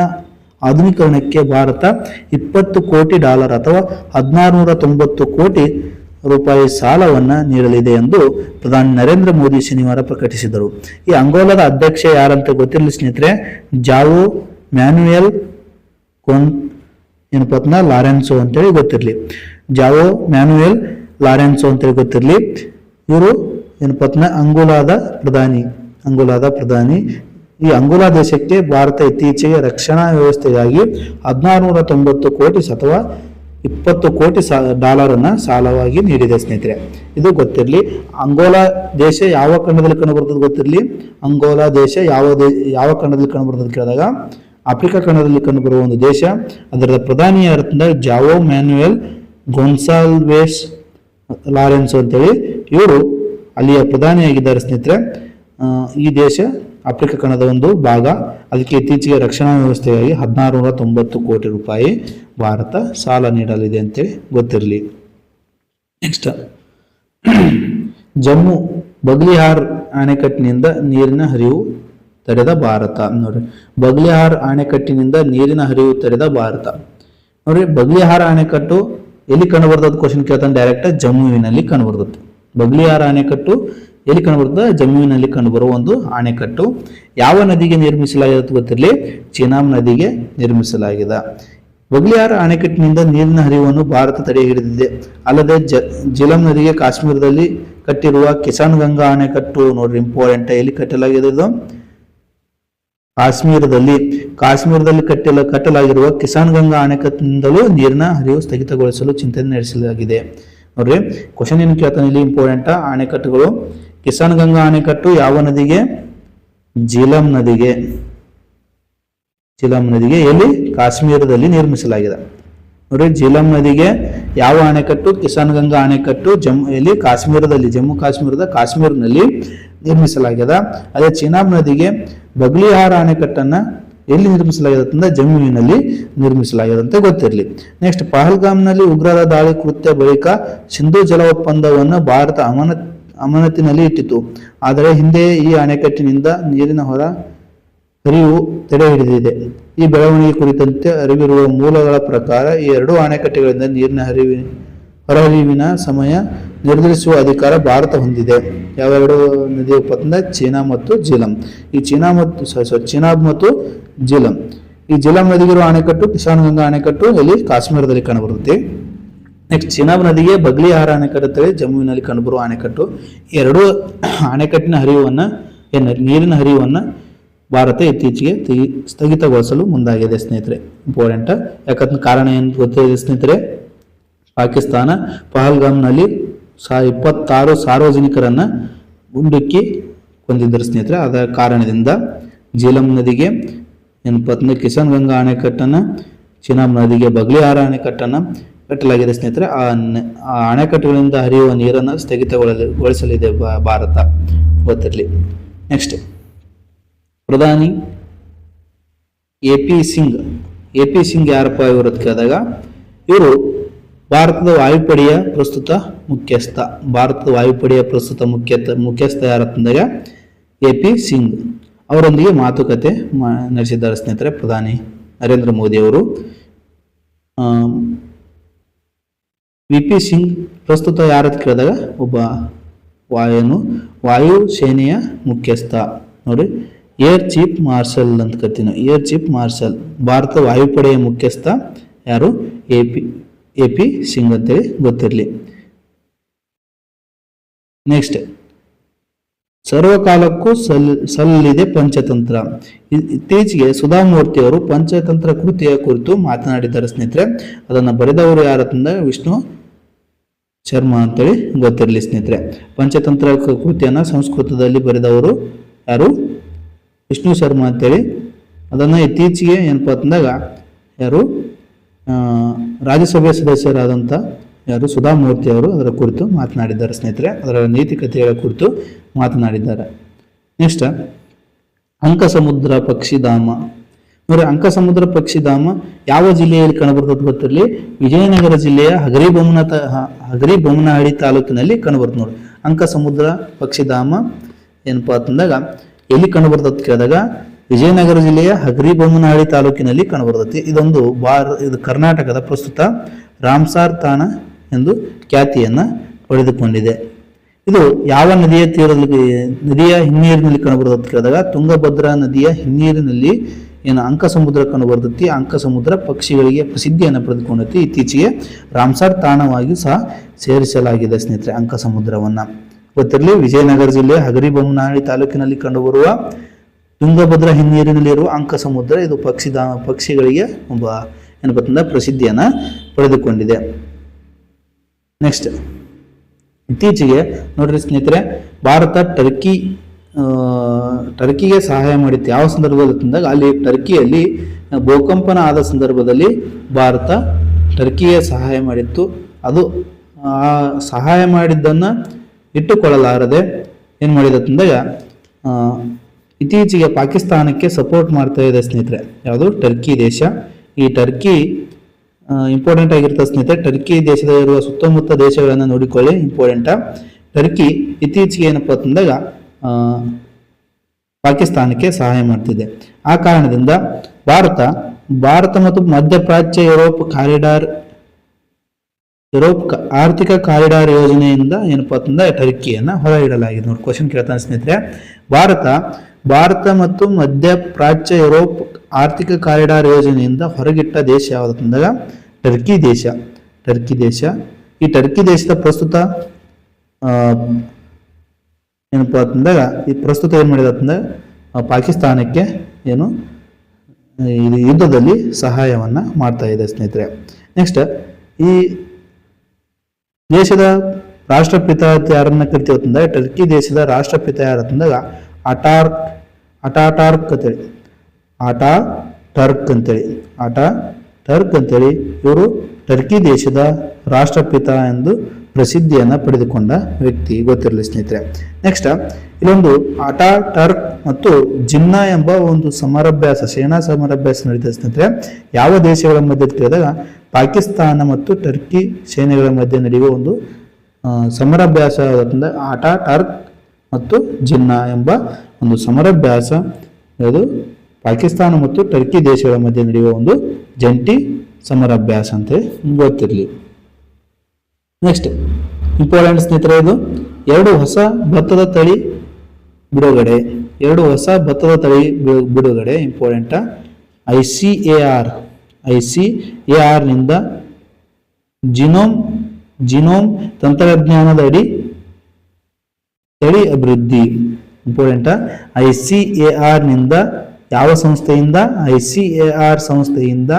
ಆಧುನೀಕರಣಕ್ಕೆ ಭಾರತ $20 ಕೋಟಿ ಅಥವಾ 1690 ಕೋಟಿ ರೂಪಾಯಿ ಸಾಲವನ್ನು ನೀಡಲಿದೆ ಎಂದು ಪ್ರಧಾನಿ ನರೇಂದ್ರ ಮೋದಿ ಶನಿವಾರ ಪ್ರಕಟಿಸಿದರು. ಈ ಅಂಗೋಲಾದ ಅಧ್ಯಕ್ಷ ಯಾರಂತ ಗೊತ್ತಿರಲಿ ಸ್ನೇಹಿತರೆ, ಜಾವೋ ಮ್ಯಾನ್ಯುಯಲ್ ಲಾರೆನ್ಸೋ ಅಂತೇಳಿ ಗೊತ್ತಿರಲಿ. ಜಾವೋ ಮ್ಯಾನ್ಯುಯಲ್ ಲಾರೆನ್ಸೋ ಅಂತೇಳಿ ಗೊತ್ತಿರಲಿ. ಇವರು ಅಂಗೋಲಾದ ಪ್ರಧಾನಿ. ಈ ಅಂಗೋಲಾ ದೇಶಕ್ಕೆ ಭಾರತ ಇತ್ತೀಚೆಗೆ ರಕ್ಷಣಾ ವ್ಯವಸ್ಥೆಗಾಗಿ 1690 ಕೋಟಿ ಅಥವಾ $20 ಕೋಟಿ ಸಾಲವಾಗಿ ನೀಡಿದೆ ಸ್ನೇಹಿತರೆ. ಇದು ಗೊತ್ತಿರಲಿ. ಅಂಗೋಲಾ ದೇಶ ಯಾವ ಖಂಡದಲ್ಲಿ ಕಂಡುಬರ್ತದೆ ಗೊತ್ತಿರಲಿ. ಅಂಗೋಲಾ ದೇಶ ಯಾವ ಖಂಡದಲ್ಲಿ ಕಂಡುಬರ್ತದೆ ಕೇಳಿದಾಗ ಆಫ್ರಿಕಾ ಖಂಡದಲ್ಲಿ ಕಂಡುಬರುವ ಒಂದು ದೇಶ. ಅದರ ಪ್ರಧಾನಿ ಯಾರಂದ್ರೆ ಜಾವೋ ಮ್ಯಾನ್ಯುಯಲ್ ಗೊನ್ಸಾಲ್ವೆಸ್ ಲಾರೆನ್ಸೋ ಅಂತೇಳಿ ಇವರು ಅಲ್ಲಿಯ ಪ್ರಧಾನಿಯಾಗಿದ್ದಾರೆ ಸ್ನೇಹಿತರೆ. ಈ ದೇಶ ಆಫ್ರಿಕಾ ಖಂಡದ ಒಂದು ಭಾಗ. ಅದಕ್ಕೆ ಇತ್ತೀಚೆಗೆ ರಕ್ಷಣಾ ವ್ಯವಸ್ಥೆಗಾಗಿ 1690 ಕೋಟಿ ರೂಪಾಯಿ ಭಾರತ ಸಾಲ ನೀಡಲಿದೆ ಅಂತೇಳಿ ಗೊತ್ತಿರಲಿ. ನೆಕ್ಸ್ಟ್, ಜಮ್ಮು ಬಗ್ಲಿಹಾರ್ ಅಣೆಕಟ್ಟಿನಿಂದ ನೀರಿನ ಹರಿವು ತಡೆದ ಭಾರತ. ನೋಡ್ರಿ, ಬಗ್ಲಿಹಾರ್ ಅಣೆಕಟ್ಟಿನಿಂದ ನೀರಿನ ಹರಿವು ತಡೆದ ಭಾರತ. ನೋಡ್ರಿ, ಬಗ್ಲಿಹಾರ್ ಅಣೆಕಟ್ಟು ಎಲ್ಲಿ ಕಂಡು ಬರ್ತದೆ ಕ್ವಶನ್ ಕೇಳ್ತಾನೆ ಡೈರೆಕ್ಟ್. ಜಮ್ಮುವಿನಲ್ಲಿ ಕಂಡು ಬರ್ತದೆ. ಬಗ್ಲಿಹಾರ್ ಅಣೆಕಟ್ಟು ಎಲ್ಲಿ ಕಂಡುಬರುತ್ತದೆ? ಜಮ್ಮುವಿನಲ್ಲಿ ಕಂಡುಬರುವ ಒಂದು ಅಣೆಕಟ್ಟು. ಯಾವ ನದಿಗೆ ನಿರ್ಮಿಸಲಾಗಿದೆ ಅಂತ ಗೊತ್ತಿರಲಿ, ಚೀನಾಬ್ ನದಿಗೆ ನಿರ್ಮಿಸಲಾಗಿದೆ. ಬಗ್ಲಿಯಾರ್ ಅಣೆಕಟ್ಟಿನಿಂದ ನೀರಿನ ಹರಿವನ್ನು ಭಾರತ ತಡೆ ಹಿಡಿದಿದೆ. ಅಲ್ಲದೆ ಜಿಲಂ ನದಿಗೆ ಕಾಶ್ಮೀರದಲ್ಲಿ ಕಟ್ಟಿರುವ ಕಿಸಾನ್ ಗಂಗಾ ಅಣೆಕಟ್ಟು ನೋಡ್ರಿ ಇಂಪಾರ್ಟೆಂಟ್. ಎಲ್ಲಿ ಕಟ್ಟಲಾಗಿದೆ? ಇದು ಕಾಶ್ಮೀರದಲ್ಲಿ ಕಟ್ಟಲಾಗಿರುವ ಕಿಸಾನ್ ಗಂಗಾ ಅಣೆಕಟ್ಟಿನಿಂದಲೂ ನೀರಿನ ಹರಿವು ಸ್ಥಗಿತಗೊಳಿಸಲು ಚಿಂತನೆ ನಡೆಸಲಾಗಿದೆ. ನೋಡ್ರಿ ಕ್ವಶನ್ ಏನು ಕೇಳ್ತಾನೆ ಇಲ್ಲಿ, ಇಂಪಾರ್ಟೆಂಟ್. ಅಣೆಕಟ್ಟುಗಳು, ಕಿಸಾನ್ ಗಂಗಾ ಅಣೆಕಟ್ಟು ಯಾವ ನದಿಗೆ? ಜಿಲಂ ನದಿಗೆ ಎಲ್ಲಿ? ಕಾಶ್ಮೀರದಲ್ಲಿ ನಿರ್ಮಿಸಲಾಗಿದೆ. ನೋಡಿ ಜಿಲಂ ನದಿಗೆ ಯಾವ ಅಣೆಕಟ್ಟು? ಕಿಸಾನ್ ಗಂಗಾ ಅಣೆಕಟ್ಟು ಎಲ್ಲಿ? ಕಾಶ್ಮೀರದಲ್ಲಿ, ಜಮ್ಮು ಕಾಶ್ಮೀರದ ಕಾಶ್ಮೀರನಲ್ಲಿ ನಿರ್ಮಿಸಲಾಗಿದೆ. ಅದೇ ಚೀನಾಬ್ ನದಿಗೆ ಬಗ್ಲಿಹಾರ್ ಅಣೆಕಟ್ಟನ್ನ ಎಲ್ಲಿ ನಿರ್ಮಿಸಲಾಗಿದೆ ಅಂದ್ರೆ ಜಮ್ಮುವಿನಲ್ಲಿ ನಿರ್ಮಿಸಲಾಗಿದೆ ಅಂತ ಗೊತ್ತಿರಲಿ. ನೆಕ್ಸ್ಟ್, ಪಹಲ್ಗಾಮ್ನಲ್ಲಿ ಉಗ್ರರ ದಾಳಿ ಕೃತ್ಯ ಬಳಿಕ ಸಿಂಧೂ ಜಲ ಒಪ್ಪಂದವನ್ನು ಭಾರತ ಅಮಾನತಿನಲ್ಲಿ ಇಟ್ಟಿತು. ಆದರೆ ಹಿಂದೆ ಈ ಅಣೆಕಟ್ಟಿನಿಂದ ನೀರಿನ ಹರಿವು ತಡೆ ಹಿಡಿದಿದೆ. ಈ ಬೆಳವಣಿಗೆ ಕುರಿತಂತೆ ಅರಿವಿರುವ ಮೂಲಗಳ ಪ್ರಕಾರ ಈ ಎರಡೂ ಅಣೆಕಟ್ಟೆಗಳಿಂದ ನೀರಿನ ಹೊರಹರಿವಿನ ಸಮಯ ನಿರ್ಧರಿಸುವ ಅಧಿಕಾರ ಭಾರತ ಹೊಂದಿದೆ. ಯಾವೆರಡು ನದಿ ಉತ್ಪನ್ನ? ಚೀನಾಬ್ ಮತ್ತು ಜಿಲಂ. ಈ ಚೀನಾಬ್ ಮತ್ತು ಜಿಲಂ. ಈ ಜಿಲಂ ನದಿಗಿರುವ ಅಣೆಕಟ್ಟು ಕಿಸಾನ್ ಗಂಗಾ ಅಣೆಕಟ್ಟು ಎಲ್ಲಿ? ಕಾಶ್ಮೀರದಲ್ಲಿ ಕಂಡುಬರುತ್ತೆ. ನೆಕ್ಸ್ಟ್, ಚೀನಾಬ್ ನದಿಗೆ ಬಗ್ಲಿಹಾರ್ ಅಣೆಕಟ್ಟು ಜಮ್ಮುವಿನಲ್ಲಿ ಕಂಡುಬರುವ ಅಣೆಕಟ್ಟು. ಎರಡೂ ಅಣೆಕಟ್ಟಿನ ನೀರಿನ ಹರಿವನ್ನು ಭಾರತ ಇತ್ತೀಚೆಗೆ ಸ್ಥಗಿತಗೊಳಿಸಲು ಮುಂದಾಗಿದೆ ಸ್ನೇಹಿತರೆ. ಇಂಪಾರ್ಟೆಂಟ್. ಯಾಕಂದ್ರೆ ಕಾರಣ ಏನು ಗೊತ್ತಿದೆ ಸ್ನೇಹಿತರೆ? ಪಾಕಿಸ್ತಾನ ಪಹಲ್ಗಾಮ್ನಲ್ಲಿ 26 ಸಾರ್ವಜನಿಕರನ್ನ ಗುಂಡಿಕ್ಕಿ ಕೊಂದಿದ್ದರು ಸ್ನೇಹಿತರೆ. ಅದರ ಕಾರಣದಿಂದ ಜಿಲಂ ನದಿಗೆ ಕಿಸಾನ್ ಗಂಗಾ ಅಣೆಕಟ್ಟನ್ನು, ಚೀನಾಬ್ ನದಿಗೆ ಬಗ್ಲಿಹಾರ್ ಅಣೆಕಟ್ಟನ್ನು ಕಟ್ಟಲಾಗಿದೆ ಸ್ನೇಹಿತರೆ. ಆ ಅಣೆಕಟ್ಟುಗಳಿಂದ ಹರಿಯುವ ನೀರನ್ನು ಸ್ಥಗಿತಗೊಳಿಸಲಿದೆ ಭಾರತ, ಗೊತ್ತಿರಲಿ. ನೆಕ್ಸ್ಟ್, ಪ್ರಧಾನಿ ಎಪಿ ಸಿಂಗ್ ಯಾರಪ್ಪ ಇವರು ಅಂತ ಕೇಳಿದಾಗ, ಇವರು ಭಾರತದ ವಾಯುಪಡೆಯ ಪ್ರಸ್ತುತ ಮುಖ್ಯಸ್ಥ. ಮುಖ್ಯಸ್ಥ ಯಾರಂದಾಗ ಎಪಿ ಸಿಂಗ್ ಅವರೊಂದಿಗೆ ಮಾತುಕತೆ ನಡೆಸಿದ್ದಾರೆ ಸ್ನೇಹಿತರೆ ಪ್ರಧಾನಿ ನರೇಂದ್ರ ಮೋದಿ ಅವರು. ವಿಪಿ ಸಿಂಗ್ ಪ್ರಸ್ತುತ ಯಾರಂತ ಕೇಳಿದಾಗ ಒಬ್ಬ ವಾಯು ಸೇನೆಯ ಮುಖ್ಯಸ್ಥ. ನೋಡಿ, ಏರ್ ಚೀಫ್ ಮಾರ್ಷಲ್ ಅಂತ ಕರಿತೀವಿ. ಏರ್ ಚೀಫ್ ಮಾರ್ಷಲ್ ಭಾರತ ವಾಯುಪಡೆಯ ಮುಖ್ಯಸ್ಥ ಯಾರು? ಎಪಿ ಸಿಂಗ್ ಅಂತೇಳಿ ಗೊತ್ತಿರಲಿ. ನೆಕ್ಸ್ಟ್, ಸರ್ವಕಾಲಕ್ಕೂ ಸಲ್ಲಲಿದೆ ಪಂಚತಂತ್ರ. ಇತ್ತೀಚೆಗೆ ಸುಧಾಮೂರ್ತಿ ಅವರು ಪಂಚತಂತ್ರ ಕೃತಿಯ ಕುರಿತು ಮಾತನಾಡಿದ್ದಾರೆ ಸ್ನೇಹಿತರೆ. ಅದನ್ನು ಬರೆದವರು ಯಾರಂತಂದ್ರೆ ವಿಷ್ಣು ಶರ್ಮಾ ಅಂತೇಳಿ ಗೊತ್ತಿರಲಿ ಸ್ನೇಹಿತರೆ. ಪಂಚತಂತ್ರ ಕೃತಿಯನ್ನ ಸಂಸ್ಕೃತದಲ್ಲಿ ಬರೆದವರು ಯಾರು? ವಿಷ್ಣು ಶರ್ಮಾ ಅಂತೇಳಿ. ಅದನ್ನು ಇತ್ತೀಚೆಗೆ ಏನಪ್ಪ ಅಂತಂದಾಗ ಯಾರು? ರಾಜ್ಯಸಭೆ ಸದಸ್ಯರಾದಂಥ ಯಾರು? ಸುಧಾಮೂರ್ತಿ ಅವರು ಅದರ ಕುರಿತು ಮಾತನಾಡಿದ್ದಾರೆ ಸ್ನೇಹಿತರೆ. ಅದರ ನೈತಿಕತೆಗಳ ಕುರಿತು ಮಾತನಾಡಿದ್ದಾರೆ. ನೆಕ್ಸ್ಟ್, ಅಂಕಸಮುದ್ರ ಪಕ್ಷಿಧಾಮ. ನೋಡಿ, ಅಂಕಸಮುದ್ರ ಪಕ್ಷಿಧಾಮ ಯಾವ ಜಿಲ್ಲೆಯಲ್ಲಿ ಕಂಡುಬರ್ತದೆ ಗೊತ್ತಿರಲಿ? ವಿಜಯನಗರ ಜಿಲ್ಲೆಯ ಹಗರಿಬೊಮ್ಮನಹಳ್ಳಿ ತಾಲೂಕಿನಲ್ಲಿ ಕಂಡುಬರ್ತದೆ. ನೋಡಿ, ಅಂಕಸಮುದ್ರ ಪಕ್ಷಿಧಾಮ ಏನಪ್ಪಾ ಅಂತಂದಾಗ ಎಲ್ಲಿ ಕಂಡುಬರ್ತದೆ ಕೇಳಿದಾಗ ವಿಜಯನಗರ ಜಿಲ್ಲೆಯ ಹಗರಿಬೊಮ್ಮನಹಳ್ಳಿ ತಾಲೂಕಿನಲ್ಲಿ ಕಂಡುಬರ್ತೈತಿ. ಇದು ಕರ್ನಾಟಕದ ಪ್ರಸ್ತುತ ರಾಮ್ಸಾರ್ ತಾಣ ಎಂದು ಖ್ಯಾತಿಯನ್ನ ಪಡೆದುಕೊಂಡಿದೆ. ಇದು ಯಾವ ನದಿಯ ಹಿನ್ನೀರಿನಲ್ಲಿ ಕಂಡುಬರ್ತದೆ ಕೇಳಿದಾಗ ತುಂಗಭದ್ರಾ ನದಿಯ ಹಿನ್ನೀರಿನಲ್ಲಿ ಅಂಕಸಮುದ್ರ ಕಂಡುಬರ್ತೈತಿ. ಅಂಕಸಮುದ್ರ ಪಕ್ಷಿಗಳಿಗೆ ಪ್ರಸಿದ್ಧಿಯನ್ನು ಪಡೆದುಕೊಂಡೈತಿ. ಇತ್ತೀಚೆಗೆ ರಾಮ್ಸಾರ್ ತಾಣವಾಗಿ ಸಹ ಸೇರಿಸಲಾಗಿದೆ ಸ್ನೇಹಿತರೆ ಅಂಕಸಮುದ್ರವನ್ನ. ಗೊತ್ತಿರಲಿ, ವಿಜಯನಗರ ಜಿಲ್ಲೆಯ ಹಗರಿಬೊಮ್ಮನಹಳ್ಳಿ ತಾಲೂಕಿನಲ್ಲಿ ಕಂಡುಬರುವ ತುಂಗಭದ್ರಾ ಹಿನ್ನೀರಿನಲ್ಲಿರುವ ಅಂಕಸಮುದ್ರ ಇದು ಪಕ್ಷಿಗಳಿಗೆ ಒಬ್ಬ ಏನಪ್ಪಾ ಪ್ರಸಿದ್ಧಿಯನ್ನ ಪಡೆದುಕೊಂಡಿದೆ. ನೆಕ್ಸ್ಟ್, ಇತ್ತೀಚೆಗೆ ನೋಡ್ರಿ ಸ್ನೇಹಿತರೆ, ಭಾರತ ಟರ್ಕಿಗೆ ಸಹಾಯ ಮಾಡಿತ್ತು. ಯಾವ ಸಂದರ್ಭದಲ್ಲಿ ತಂದಾಗ ಅಲ್ಲಿ ಟರ್ಕಿಯಲ್ಲಿ ಭೂಕಂಪನ ಆದ ಸಂದರ್ಭದಲ್ಲಿ ಭಾರತ ಟರ್ಕಿಗೆ ಸಹಾಯ ಮಾಡಿತ್ತು. ಅದು ಆ ಸಹಾಯ ಮಾಡಿದ್ದನ್ನ ಇಟ್ಟುಕೊಳ್ಳಲಾರದೆ ಏನು ಮಾಡಿದ ತಂದಾಗ ಇತ್ತೀಚೆಗೆ ಪಾಕಿಸ್ತಾನಕ್ಕೆ ಸಪೋರ್ಟ್ ಮಾಡ್ತಾ ಇದೆ ಸ್ನೇಹಿತರೆ. ಯಾವುದು? ಟರ್ಕಿ ದೇಶ. ಈ ಟರ್ಕಿ ಇಂಪಾರ್ಟೆಂಟ್ ಆಗಿರ್ತದೆ ಸ್ನೇಹಿತರೆ. ಟರ್ಕಿ ದೇಶದಲ್ಲಿರುವ ಸುತ್ತಮುತ್ತ ದೇಶಗಳನ್ನು ನೋಡಿಕೊಳ್ಳಿ, ಇಂಪಾರ್ಟೆಂಟ್. ಟರ್ಕಿ ಇತ್ತೀಚೆಗೆ ಏನಪ್ಪಾ ಅಂತಂದಾಗ ಪಾಕಿಸ್ತಾನಕ್ಕೆ ಸಹಾಯ ಮಾಡ್ತಿದೆ. ಆ ಕಾರಣದಿಂದ ಭಾರತ ಮತ್ತು ಮಧ್ಯಪ್ರಾಚ್ಯ ಯುರೋಪ್ ಕಾರಿಡಾರ್ ಯುರೋಪ್ ಆರ್ಥಿಕ ಕಾರಿಡಾರ್ ಯೋಜನೆಯಿಂದ ಏನಪ್ಪಾ ಅಂತಂದ್ರೆ ಟರ್ಕಿಯನ್ನ ಹೊರಗಿಡಲಾಗಿದೆ. ನೋಡಿ ಕ್ವಶನ್ ಕೇಳ್ತಾನೆ ಸ್ನೇಹಿತರೆ. ಭಾರತ ಮತ್ತು ಮಧ್ಯಪ್ರಾಚ್ಯ ಯುರೋಪ್ ಆರ್ಥಿಕ ಕಾರಿಡಾರ್ ಯೋಜನೆಯಿಂದ ಹೊರಗಿಟ್ಟ ದೇಶ ಯಾವ್ದಂದಾಗ ಟರ್ಕಿ ದೇಶ. ಈ ಟರ್ಕಿ ದೇಶದ ಪ್ರಸ್ತುತ ಏನಪ್ಪಾ ಅಂತಂದಾಗ ಈ ಪ್ರಸ್ತುತ ಏನ್ ಮಾಡಿದ ಅಂತಂದ್ರೆ ಪಾಕಿಸ್ತಾನಕ್ಕೆ ಏನು ಯುದ್ಧದಲ್ಲಿ ಸಹಾಯವನ್ನ ಮಾಡ್ತಾ ಇದೆ ಸ್ನೇಹಿತರೆ. ನೆಕ್ಸ್ಟ್, ಈ ದೇಶದ ರಾಷ್ಟ್ರಪಿತ ಯಾರನ್ನ ಕರಿತೀವಿ ಅಂತಂದ್ರೆ ಟರ್ಕಿ ದೇಶದ ರಾಷ್ಟ್ರಪಿತ ಯಾರಂತಂದಾಗ ಅಟಾಟರ್ಕ್ ಅಂತೇಳಿ ಇವರು ಟರ್ಕಿ ದೇಶದ ರಾಷ್ಟ್ರಪಿತ ಎಂದು ಪ್ರಸಿದ್ಧಿಯನ್ನ ಪಡೆದುಕೊಂಡ ವ್ಯಕ್ತಿ, ಗೊತ್ತಿರಲಿ ಸ್ನೇಹಿತರೆ. ನೆಕ್ಸ್ಟ್, ಇಲ್ಲೊಂದು ಅಟಾಟರ್ಕ್ ಮತ್ತು ಜಿನ್ನಾ ಎಂಬ ಒಂದು ಸೇನಾ ಸಮರಾಭ್ಯಾಸ ನಡೀತದೆ ಸ್ನೇಹಿತರೆ. ಯಾವ ದೇಶಗಳ ಮಧ್ಯೆ ಕೇಳಿದಾಗ ಪಾಕಿಸ್ತಾನ ಮತ್ತು ಟರ್ಕಿ ಸೇನೆಗಳ ಮಧ್ಯೆ ನಡೆಯುವ ಒಂದು ಸಮರಾಭ್ಯಾಸ ಅಟಾಟರ್ಕ್ ಮತ್ತು ಜಿನ್ನಾ ಎಂಬ ಒಂದು ಸಮರಾಭ್ಯಾಸ. ಅದು ಪಾಕಿಸ್ತಾನ ಮತ್ತು ಟರ್ಕಿ ದೇಶಗಳ ಮಧ್ಯೆ ನಡೆಯುವ ಒಂದು ಜಂಟಿ ಸಮರಾಭ್ಯಾಸ ಅಂತ ಗೊತ್ತಿರಲಿ. ನೆಕ್ಸ್ಟ್ ಇಂಪಾರ್ಟೆಂಟ್ ಸ್ನೇಹಿತರೆ, ಇದು ಎರಡು ಹೊಸ ಭತ್ತದ ತಳಿ ಬಿಡುಗಡೆ ಇಂಪಾರ್ಟೆಂಟ್. ICAR ನಿಂದ ಜಿನೋಮ್ ತಂತ್ರಜ್ಞಾನದ ಅಡಿ ತಳಿ ಅಭಿವೃದ್ಧಿ. ಇಂಪಾರ್ಟೆಂಟ್. ICAR ನಿಂದ ಯಾವ ಸಂಸ್ಥೆಯಿಂದ? ICAR ಸಂಸ್ಥೆಯಿಂದ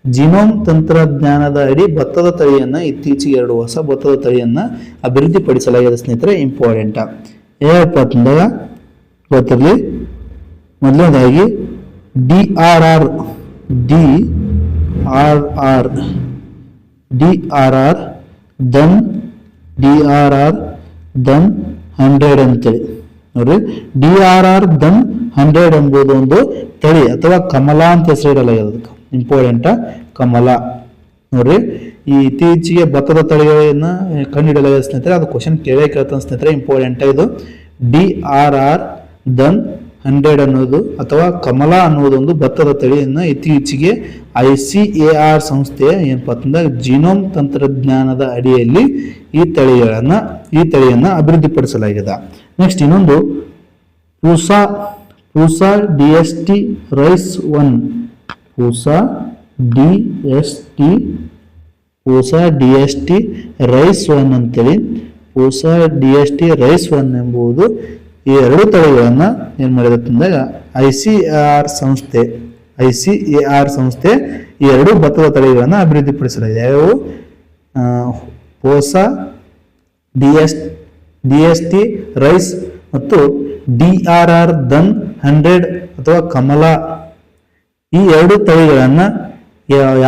ಜಿನೋಮ್ ತಂತ್ರಜ್ಞಾನದ ಅಡಿ ಭತ್ತದ ತಳಿಯನ್ನ ಇತ್ತೀಚೆಗೆ ಎರಡು ಹೊಸ ಭತ್ತದ ತಳಿಯನ್ನ ಅಭಿವೃದ್ಧಿಪಡಿಸಲಾಗಿದೆ ಸ್ನೇಹಿತರೆ. ಇಂಪಾರ್ಟೆಂಟ್. ಏನಪ್ಪ ಅಂತಂದಾಗ ಗೊತ್ತಿರಲಿ. ಮೊದಲನೇದಾಗಿ DRR ದನ್ 100 ಅಂತೇಳಿ ನೋಡ್ರಿ. DRR ದನ್ 100 ಎಂಬುದು ಒಂದು ತಳಿ ಅಥವಾ ಕಮಲ ಅಂತ ಹೆಸರಿಡಲಾಗಿದೆ ಅದಕ್ಕೆ. ಇಂಪಾರ್ಟೆಂಟ್. ಕಮಲ ನೋಡ್ರಿ. ಈ ಇತ್ತೀಚೆಗೆ ಭತ್ತದ ತಳಿಗಳನ್ನ ಕಂಡುಹಿಡಲಾಗಿದೆ ಸ್ನೇಹಿತರೆ. ಅದು ಕ್ವಶನ್ ಕೇಳ್ತಾನೆ ಸ್ನೇಹಿತರೆ. ಇಂಪಾರ್ಟೆಂಟ್. ಇದು DRR ದನ್ 100 ಅನ್ನೋದು ಅಥವಾ ಕಮಲ ಅನ್ನೋದು ಒಂದು ಭತ್ತದ ತಳಿಯನ್ನ ಇತ್ತೀಚೆಗೆ ICAR ಸಂಸ್ಥೆಯ ಏನಪ್ಪಾ ಅಂತಂದ್ರೆ ಜಿನೋಮ್ ತಂತ್ರಜ್ಞಾನದ ಅಡಿಯಲ್ಲಿ ಈ ತಳಿಯನ್ನ ಅಭಿವೃದ್ಧಿಪಡಿಸಲಾಗಿದೆ. ನೆಕ್ಸ್ಟ್ ಇನ್ನೊಂದು Pusa DST rice 1. Pusa DST rice 1 ಅಂತೇಳಿ. ಪೂಸಾ DST ರೈಸ್ 1 ಎಂಬುದು ಈ ಎರಡು ತಳಿಗಳನ್ನ ಏನ್ ಮಾಡಿದೆ ಅಂದಾಗ ICAR ಸಂಸ್ಥೆ ಈ ಎರಡು ಭತ್ತದ ತಳಿಗಳನ್ನ ಅಭಿವೃದ್ಧಿಪಡಿಸಲಾಗಿದೆ. ಯಾವ್ಯಾವು? ಪೂಸಾ DST ರೈಸ್ ಮತ್ತು DRR ದನ್ 100 ಅಥವಾ ಕಮಲ. ಈ ಎರಡು ತಳಿಗಳನ್ನ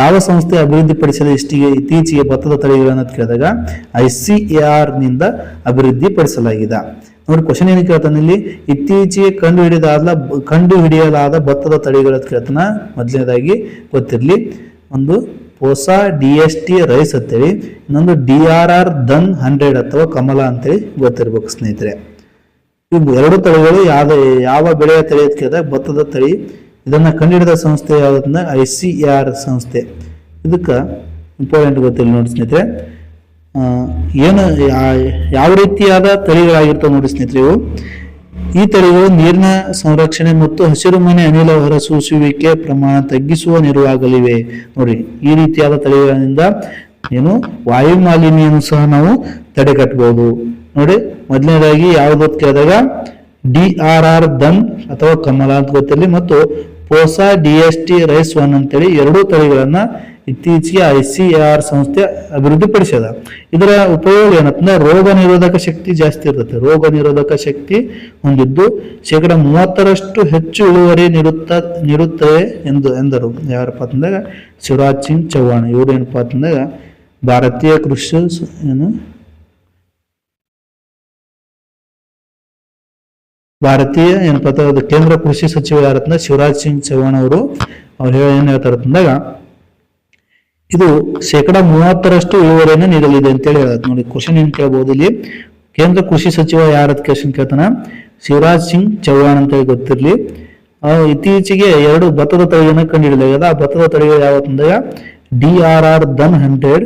ಯಾವ ಸಂಸ್ಥೆ ಅಭಿವೃದ್ಧಿಪಡಿಸಲು ಇತ್ತೀಚೆಗೆ ಭತ್ತದ ತಳಿಗಳನ್ನ ಕೇಳಿದಾಗ ICAR ನಿಂದ ಅಭಿವೃದ್ಧಿಪಡಿಸಲಾಗಿದೆ. ನೋಡಿ ಕ್ವಶನ್ ಏನು ಕೇಳ್ತಾನೆ ಇಲ್ಲಿ, ಇತ್ತೀಚೆಗೆ ಕಂಡು ಹಿಡಿಯಲಾದ ಭತ್ತದ ತಳಿಗಳ ಕೇಳ್ತಾನ. ಮೊದಲನೇದಾಗಿ ಗೊತ್ತಿರಲಿ, ಒಂದು ಪೂಸಾ DST ರೈಸ್ ಅಂತೇಳಿ, ಇನ್ನೊಂದು DRR ದನ್ 100 ಅಥವಾ ಕಮಲ ಅಂತೇಳಿ ಗೊತ್ತಿರ್ಬೇಕು ಸ್ನೇಹಿತರೆ. ಇವು ಎರಡು ತಳಿಗಳು ಯಾವ ಬೆಳೆಯ ತಳಿ ಅಂತ ಕೇಳಿದಾಗ ಭತ್ತದ ತಳಿ. ಇದನ್ನ ಕಂಡುಹಿಡಿದ ಸಂಸ್ಥೆ ಯಾವ್ದಂದ್ರೆ ICAR ಸಂಸ್ಥೆ. ಇದಕ್ಕೆ ಇಂಪಾರ್ಟೆಂಟ್ ಗೊತ್ತಿಲ್ಲ ನೋಡಿ ಸ್ನೇಹಿತರೆ. ಯಾವ ರೀತಿಯಾದ ತಳಿಗಳಾಗಿರ್ತವೆ ನೋಡಿ ಸ್ನೇಹಿತರೆ ಇವು. ಈ ತಳಿಗಳು ನೀರಿನ ಸಂರಕ್ಷಣೆ ಮತ್ತು ಹಸಿರುಮನೆ ಅನಿಲ ಹೊರಸೂಸುವಿಕೆ ಪ್ರಮಾಣ ತಗ್ಗಿಸುವ ನೆರವಾಗಲಿವೆ. ನೋಡಿ ಈ ರೀತಿಯಾದ ತಳಿಗಳಿಂದ ವಾಯು ಮಾಲಿನ್ಯವನ್ನು ಸಹ ನಾವು ತಡೆಗಟ್ಟಬಹುದು. ನೋಡಿ ಮೊದಲನೇದಾಗಿ ಯಾವ್ದು ಕೇಳಿದಾಗ DRR ದನ್ ಅಥವಾ ಕಮಲ ಅಂತ ಗೊತ್ತಿರಲಿ ಮತ್ತು ಪೂಸಾ DST ರೈಸ್ 1 ಅಂತೇಳಿ ಎರಡೂ ತಳಿಗಳನ್ನ ಇತ್ತೀಚೆಗೆ ICAR ಸಂಸ್ಥೆ ಅಭಿವೃದ್ಧಿಪಡಿಸಿದ. ಇದರ ಉಪಯೋಗ ಏನಂತಂದ್ರೆ ರೋಗ ನಿರೋಧಕ ಶಕ್ತಿ ಜಾಸ್ತಿ ಇರ್ತದೆ. ರೋಗ ನಿರೋಧಕ ಶಕ್ತಿ ಹೊಂದಿದ್ದು 30% ಹೆಚ್ಚು ಇಳುವರಿ ನೀಡುತ್ತದೆ ಎಂದರು. ಯಾರಪ್ಪ ಅಂತಂದಾಗ ಶಿವರಾಜ್ ಸಿಂಗ್ ಚೌಹಾಣ್. ಇವರು ಏನಪ್ಪಾ ಅಂತಂದಾಗ ಭಾರತೀಯ ಕೇಂದ್ರ ಕೃಷಿ ಸಚಿವ ಯಾರತ್ನ ಶಿವರಾಜ್ ಸಿಂಗ್ ಚೌಹಾಣ್ ಅವರು ಏನ್ ಹೇಳ್ತಾರ ಅಂತಂದಾಗ ಇದು 30% ಇಳುವರಿಯನ್ನು ನೀಡಲಿದೆ ಅಂತೇಳಿ ಹೇಳತ್. ನೋಡಿ ಕ್ವಶನ್ ಏನ್ ಕೇಳಬಹುದು ಇಲ್ಲಿ, ಕೇಂದ್ರ ಕೃಷಿ ಸಚಿವ ಯಾರತ್ ಕ್ವಶನ್ ಕೇಳ್ತಾನ? ಶಿವರಾಜ್ ಸಿಂಗ್ ಚೌಹಾಣ್ ಅಂತ ಗೊತ್ತಿರ್ಲಿ. ಇತ್ತೀಚೆಗೆ ಎರಡು ಭತ್ತದ ತಳಿಯನ್ನು ಕಂಡುಹಿಡಿಯಲಾಗಿದೆ. ಆ ಭತ್ತದ ತಳಿಗಳು ಯಾವತ್ತಂದಾಗ DRR ದನ್ 100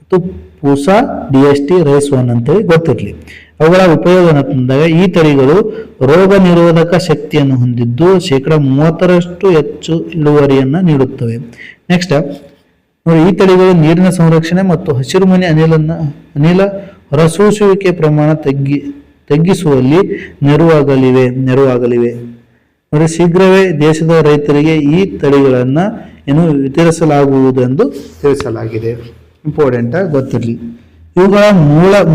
ಮತ್ತು ಪೂಸಾ, DST, ರೈಸ್ 1 ಅಂತೇಳಿ ಗೊತ್ತಿರಲಿ. ಅವುಗಳ ಉಪಯೋಗ ಅಂತಂದಾಗ ಈ ತಳಿಗಳು ರೋಗ ನಿರೋಧಕ ಶಕ್ತಿಯನ್ನು ಹೊಂದಿದ್ದು 30% ಹೆಚ್ಚು ಇಳುವರಿಯನ್ನು ನೀಡುತ್ತವೆ. ನೆಕ್ಸ್ಟ್ ನೋಡಿ, ಈ ತಳಿಗಳು ನೀರಿನ ಸಂರಕ್ಷಣೆ ಮತ್ತು ಹಸಿರುಮನೆ ಅನಿಲ ಹೊರಸೂಸುವಿಕೆ ಪ್ರಮಾಣ ತಗ್ಗಿಸುವಲ್ಲಿ ನೆರವಾಗಲಿವೆ. ನೋಡಿ, ಶೀಘ್ರವೇ ದೇಶದ ರೈತರಿಗೆ ಈ ತಳಿಗಳನ್ನು ವಿತರಿಸಲಾಗುವುದು ಎಂದು ತಿಳಿಸಲಾಗಿದೆ. ಇಂಪಾರ್ಟೆಂಟ್ ಗೊತ್ತಿರಲಿ. ಇವುಗಳ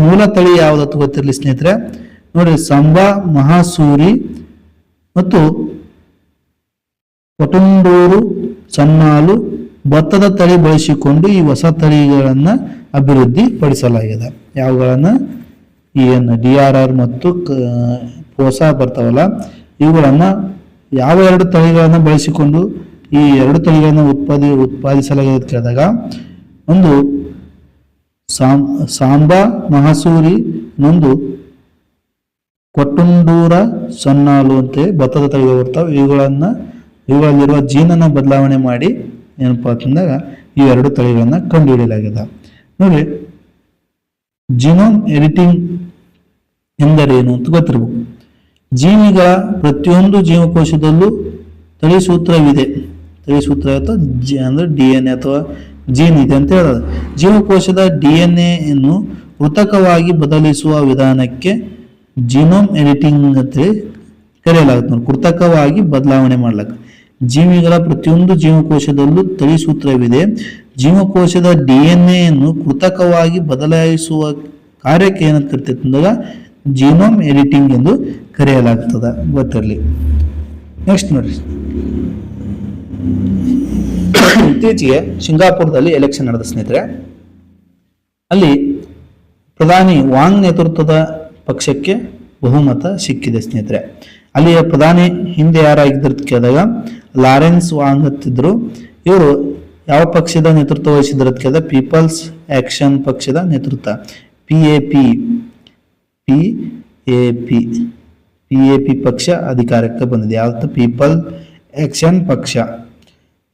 ಮೂಲ ತಳಿ ಯಾವುದಂತ ಗೊತ್ತಿರಲಿ ಸ್ನೇಹಿತರೆ. ನೋಡಿ, ಸಂಬಾ, ಮಹಾಸೂರಿ ಮತ್ತು ಕೊಟುಂಡೂರು, ಸನ್ನಾಲು, ಭತ್ತದ ತಳಿ ಬಳಸಿಕೊಂಡು ಈ ಹೊಸ ತಳಿಗಳನ್ನು ಅಭಿವೃದ್ಧಿ ಪಡಿಸಲಾಗಿದೆ. ಯಾವುಗಳನ್ನು ಏನು DRR ಮತ್ತು ಪೋಸಾ ಬರ್ತಾವಲ್ಲ, ಇವುಗಳನ್ನು ಯಾವ 2 ತಳಿಗಳನ್ನು ಬಳಸಿಕೊಂಡು ಈ 2 ತಳಿಗಳನ್ನು ಉತ್ಪಾದಿಸಲಾಗಿದೆ ಕೇಳಿದಾಗ, ಒಂದು ಸಾಂಬಾ ಮಹಾಸೂರಿ, ಇನ್ನೊಂದು ಕೊಟ್ಟುಂಡೂರ ಸನ್ನಾಲು ಅಂತ ಭತ್ತದ ತಳಿಗಳು ಬರ್ತಾವೆ. ಇವುಗಳಲ್ಲಿರುವ ಜೀನನ್ನು ಬದಲಾವಣೆ ಮಾಡಿ ಏನಪ್ಪಾ ಅಂತಂದಾಗ ಈ 2 ತಳಿಗಳನ್ನ ಕಂಡುಹಿಡಿಯಲಾಗಿದೆ. ನೋಡಿ, ಜಿನೋಮ್ ಎಡಿಟಿಂಗ್ ಎಂದರೇನು ಅಂತ ಗೊತ್ತಿರಬೇಕು. ಜೀವಿಗಳ ಪ್ರತಿಯೊಂದು ಜೀವಕೋಶದಲ್ಲೂ ತಳಿಸೂತ್ರವಿದೆ. ತಳಿಸೂತ್ರ ಅಂದ್ರೆ DNA ಅಥವಾ ಜೀನ್ ಇದೆ ಅಂತ ಹೇಳೋದು. ಜೀವಕೋಶದ DNA ಯನ್ನು ಕೃತಕವಾಗಿ ಬದಲಿಸುವ ವಿಧಾನಕ್ಕೆ ಜಿನೋಮ್ ಎಡಿಟಿಂಗ್ ಅಂತೇಳಿ ಕರೆಯಲಾಗುತ್ತೆ. ಕೃತಕವಾಗಿ ಬದಲಾವಣೆ ಮಾಡ್ಲಕ್ಕ ಜೀವಿಗಳ ಪ್ರತಿಯೊಂದು ಜೀವಕೋಶದಲ್ಲೂ ತಳಿಸೂತ್ರವಿದೆ. ಜೀವಕೋಶದ DNA ಯನ್ನು ಕೃತಕವಾಗಿ ಬದಲಾಯಿಸುವ ಕಾರ್ಯಕ್ಕೆ ಏನಂತ ಕರಿತೈತೆ ಅಂದಾಗ ಜಿನೋಮ್ ಎಡಿಟಿಂಗ್ ಎಂದು ಕರೆಯಲಾಗ್ತದೆ. ಗೊತ್ತಿರಲಿ. ನೆಕ್ಸ್ಟ್ ನೋಡಿ, ಇತ್ತೀಚೆಗೆ ಸಿಂಗಾಪುರದಲ್ಲಿ ಎಲೆಕ್ಷನ್ ನಡೆದ ಸ್ನೇಹಿತರೆ. ಅಲ್ಲಿ ಪ್ರಧಾನಿ ವಾಂಗ್ ನೇತೃತ್ವದ ಪಕ್ಷಕ್ಕೆ ಬಹುಮತ ಸಿಕ್ಕಿದೆ ಸ್ನೇಹಿತರೆ. ಅಲ್ಲಿಯ ಪ್ರಧಾನಿ ಹಿಂದೆ ಯಾರಾಗಿದ್ದರು ಕೇಳಿದಾಗ ಲಾರೆನ್ಸ್ ವಾಂಗ್ ಅಂತಿದ್ರು. ಇವರು ಯಾವ ಪಕ್ಷದ ನೇತೃತ್ವ ವಹಿಸಿದ್ರು ಕೇಳಿದಾಗ ಪೀಪಲ್ಸ್ ಆಕ್ಷನ್ ಪಕ್ಷದ ನೇತೃತ್ವ, PAP ಪಕ್ಷ ಅಧಿಕಾರಕ್ಕೆ ಬಂದಿದೆ. ಯಾವತ್ತು ಪೀಪಲ್ ಆಕ್ಷನ್ ಪಕ್ಷ.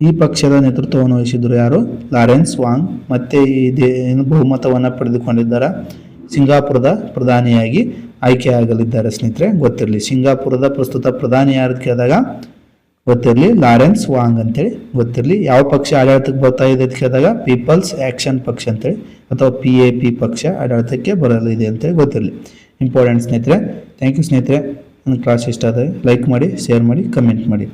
ಈ ಪಕ್ಷದ ನೇತೃತ್ವವನ್ನು ವಹಿಸಿದ್ರು ಯಾರು? Lawrence Wong. ಮತ್ತೆ ಬಹುಮತವನ್ನು ಪಡೆದುಕೊಂಡಿದ್ದಾರೆ. ಸಿಂಗಾಪುರದ ಪ್ರಧಾನಿಯಾಗಿ ಆಯ್ಕೆಯಾಗಲಿದ್ದಾರೆ ಸ್ನೇಹಿತರೆ. ಗೊತ್ತಿರಲಿ. ಸಿಂಗಾಪುರದ ಪ್ರಸ್ತುತ ಪ್ರಧಾನಿ ಯಾರು ಕೇಳಿದಾಗ ಗೊತ್ತಿರಲಿ ಲಾರೆನ್ಸ್ ವಾಂಗ್ ಅಂತೇಳಿ ಗೊತ್ತಿರಲಿ. ಯಾವ ಪಕ್ಷ ಆಡಳಿತಕ್ಕೆ ಬರ್ತಾ ಇದೆ ಅಂತ ಕೇಳಿದಾಗ ಪೀಪಲ್ಸ್ ಆಕ್ಷನ್ ಪಕ್ಷ ಅಂತೇಳಿ ಅಥವಾ PAP ಪಕ್ಷ ಆಡಳಿತಕ್ಕೆ ಬರಲಿದೆ ಅಂತೇಳಿ ಗೊತ್ತಿರಲಿ. ಇಂಪಾರ್ಟೆಂಟ್ ಸ್ನೇಹಿತರೆ. ಥ್ಯಾಂಕ್ ಯು ಸ್ನೇಹಿತರೆ. ನನ್ನ ಕ್ಲಾಸ್ ಇಷ್ಟ ಆದರೆ ಲೈಕ್ ಮಾಡಿ, ಶೇರ್ ಮಾಡಿ, ಕಮೆಂಟ್ ಮಾಡಿ.